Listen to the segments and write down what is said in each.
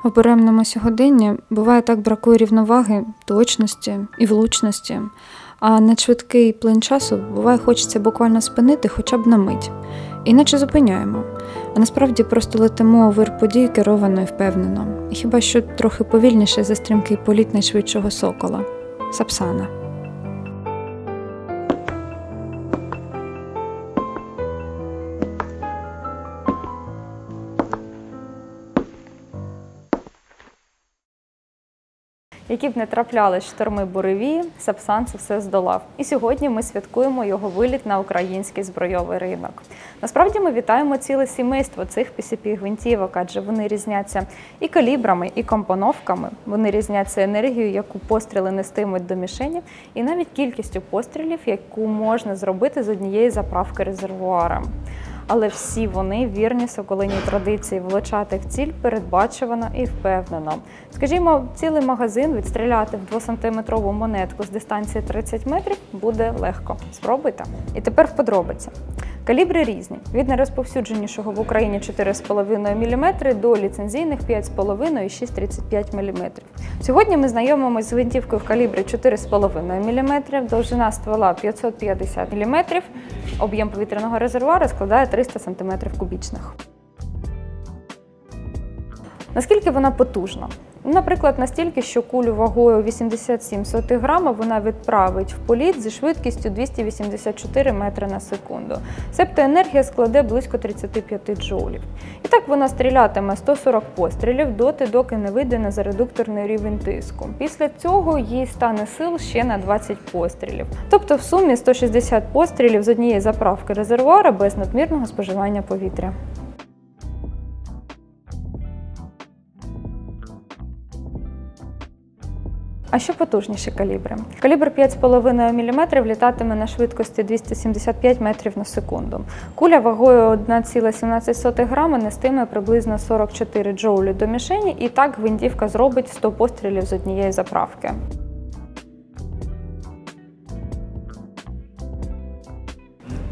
У буремному сьогоденні буває так бракує рівноваги, точності і влучності, а на швидкий плин часу буває хочеться буквально спинити хоча б на мить. Іначе зупиняємо, а насправді просто летимо у вир подій керовано і впевнено. І хіба що трохи повільніше за стрімкий політ найшвидшого сокола – Сапсана. Які б не траплялись шторми буревії, Сапсан це все здолав. І сьогодні ми святкуємо його виліт на український збройовий ринок. Насправді ми вітаємо ціле сімейство цих PCP-гвинтівок, адже вони різняться і калібрами, і компоновками. Вони різняться енергією, яку постріли нестимуть до мішені, і навіть кількістю пострілів, яку можна зробити з однієї заправки резервуара. Але всі вони вірні соколиній традиції влучати в ціль передбачувано і впевнено. Скажімо, цілий магазин відстріляти в 2-сантиметрову монетку з дистанції 30 метрів буде легко. Спробуйте. І тепер в подробиці. Калібри різні. Від найрозповсюдженішого в Україні 4,5 мм до ліцензійних 5,5 і 6,35 мм. Сьогодні ми знайомимося з гвинтівкою в калібрі 4,5 мм, довжина ствола 550 мм, об'єм повітряного резервуара складає 300 см3. Наскільки вона потужна? Наприклад, настільки, що кулю вагою 87 грама вона відправить в політ зі швидкістю 284 метри на секунду. Себто енергія складе близько 35 джоулів. І так вона стрілятиме 140 пострілів доти, доки не вийде на заредукторний рівень тиску. Після цього їй стане сил ще на 20 пострілів. Тобто в сумі 160 пострілів з однієї заправки резервуара без надмірного споживання повітря. А що потужніші калібри? Калібр 5,5 мм літатиме на швидкості 275 метрів на секунду. Куля вагою 1,17 грама нестиме приблизно 44 джоулі до мішені, і так гвинтівка зробить 100 пострілів з однієї заправки.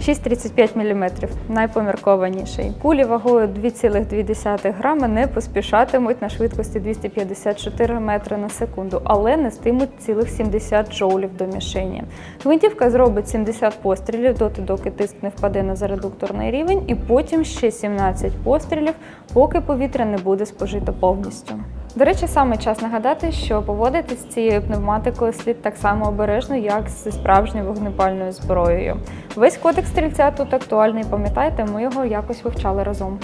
– 6,35 мм – найпоміркованіший. Кулі вагою 2,2 грама не поспішатимуть на швидкості 254 метри на секунду, але нестимуть цілих 70 джоулів до мішені. Гвинтівка зробить 70 пострілів доки тиск не впаде на заредукторний рівень, і потім ще 17 пострілів, поки повітря не буде спожито повністю. До речі, саме час нагадати, що поводитись з цією пневматикою слід так само обережно, як зі справжньою вогнепальною зброєю. Весь кодекс стрільця тут актуальний, пам'ятайте, ми його якось вивчали разом.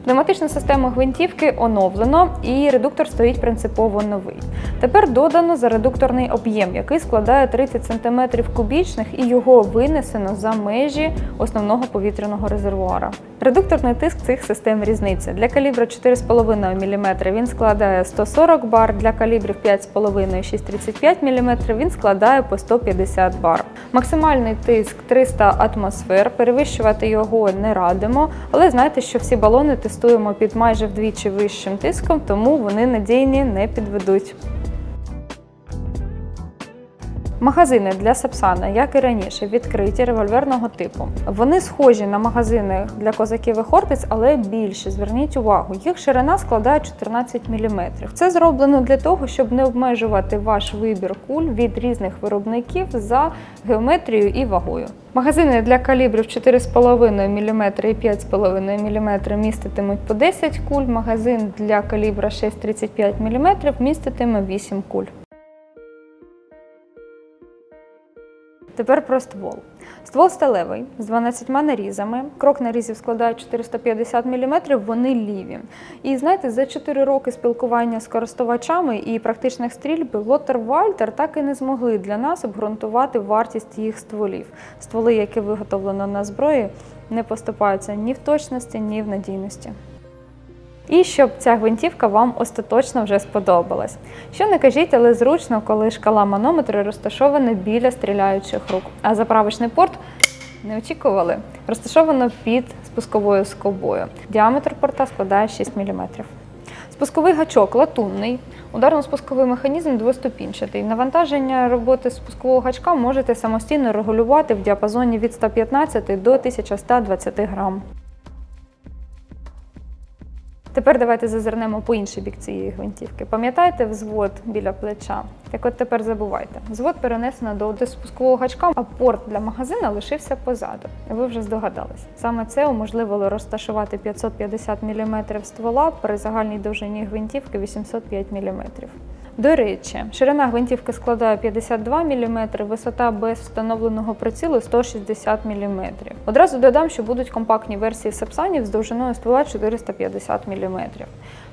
Пневматичну систему гвинтівки оновлено, і редуктор стоїть принципово новий. Тепер додано заредукторний об'єм, який складає 30 см3, і його винесено за межі основного повітряного резервуара. Редукторний тиск цих систем різниця. Для калібру 4,5 мм він складає 140 бар, для калібрів 5,5 і 6,35 мм він складає по 150 бар. Максимальний тиск 300 атмосфер, перевищувати його не радимо, але знайте, що всі балони тестуємо під майже вдвічі вищим тиском, тому вони надійні, не підведуть. Магазини для Сапсана, як і раніше, відкриті, револьверного типу. Вони схожі на магазини для козаків і хортиць, але більші. Зверніть увагу, їх ширина складає 14 мм. Це зроблено для того, щоб не обмежувати ваш вибір куль від різних виробників за геометрією і вагою. Магазини для калібрів 4,5 мм і 5,5 мм міститимуть по 10 куль, магазин для калібра 6,35 мм міститиме 8 куль. Тепер про ствол. Ствол сталевий, з 12 нарізами. Крок нарізів складає 450 мм, вони ліві. І знаєте, за 4 роки спілкування з користувачами і практичних стрільб Лоттер Вальтер так і не змогли для нас обґрунтувати вартість їх стволів. Стволи, які виготовлено на зброї, не поступаються ні в точності, ні в надійності. І щоб ця гвинтівка вам остаточно вже сподобалась. Що не кажіть, але зручно, коли шкала манометру розташована біля стріляючих рук. А заправочний порт, не очікували, розташовано під спусковою скобою. Діаметр порта складає 6 мм. Спусковий гачок латунний, ударно-спусковий механізм двоступінчатий. Навантаження роботи спускового гачка можете самостійно регулювати в діапазоні від 115 до 1120 грам. Тепер давайте зазирнемо по інший бік цієї гвинтівки. Пам'ятаєте взвод біля плеча? Так от тепер забувайте. Взвод перенесено до спускового гачка, а порт для магазина лишився позаду. І ви вже здогадались. Саме це уможливило розташувати 550 мм ствола при загальній довжині гвинтівки 805 мм. До речі, ширина гвинтівки складає 52 мм, висота без встановленого прицілу 160 мм. Одразу додам, що будуть компактні версії сапсанів з довжиною ствола 450 мм.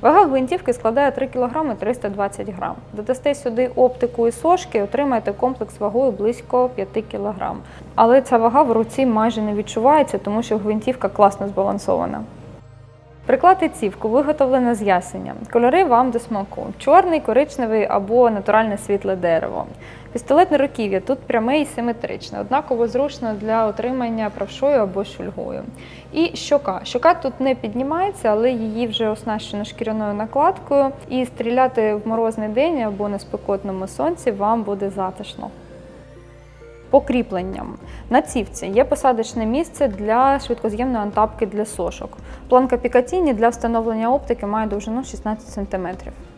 Вага гвинтівки складає 3 кг 320 г. Додасте сюди оптику і сошки, отримаєте комплекс вагою близько 5 кг. Але ця вага в руці майже не відчувається, тому що гвинтівка класно збалансована. Приклад і цівку виготовлено з ясеня. Кольори вам до смаку. Чорний, коричневий або натуральне світле дерево. Пістолетне руків'я тут пряме і симетричне, однаково зручно для отримання правшою або шульгою. І щока. Щока тут не піднімається, але її вже оснащено шкіряною накладкою. І стріляти в морозний день або на спекотному сонці вам буде затишно. По кріпленням. На цівці є посадочне місце для швидкоз'ємної антапки для сошок. Планка Пікатіні для встановлення оптики має довжину 16 см.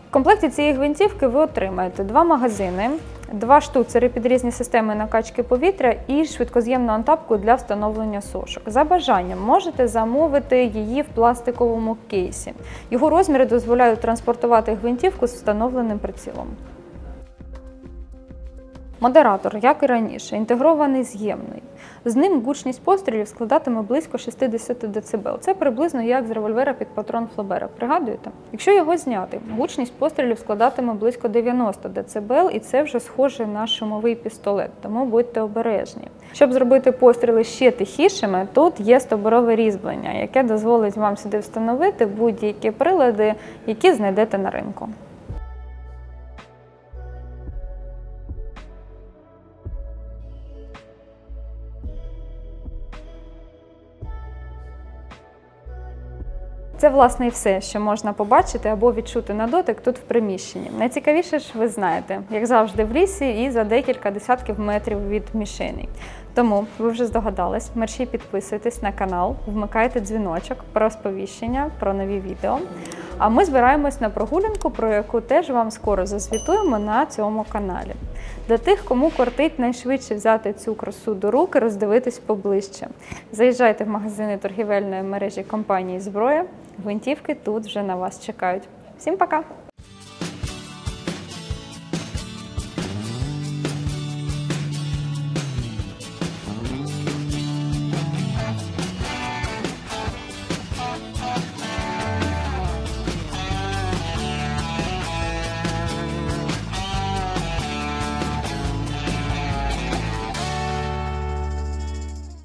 В комплекті цієї гвинтівки ви отримаєте 2 магазини, 2 штуцери під різні системи накачки повітря і швидкоз'ємну антапку для встановлення сошок. За бажанням можете замовити її в пластиковому кейсі. Його розміри дозволяють транспортувати гвинтівку з встановленим прицілом. Модератор, як і раніше, інтегрований з'ємний. З ним гучність пострілів складатиме близько 60 дБ. Це приблизно як з револьвера під патрон Флобера. Пригадуєте? Якщо його зняти, гучність пострілів складатиме близько 90 дБ, і це вже схоже на шумовий пістолет, тому будьте обережні. Щоб зробити постріли ще тихішими, тут є стовбурове різьблення, яке дозволить вам сюди встановити будь-які прилади, які знайдете на ринку. Це, власне, і все, що можна побачити або відчути на дотик тут в приміщенні. Найцікавіше ж ви знаєте, як завжди в лісі і за декілька десятків метрів від мішеней. Тому, ви вже здогадались, мерщій підписуйтесь на канал, вмикайте дзвіночок про сповіщення, про нові відео. А ми збираємось на прогулянку, про яку теж вам скоро зазвітуємо на цьому каналі. Для тих, кому кортить найшвидше взяти цю красу до рук і роздивитись поближче. Заїжджайте в магазини торгівельної мережі компанії «Зброя». Гвинтівки тут вже на вас чекають. Всім пока!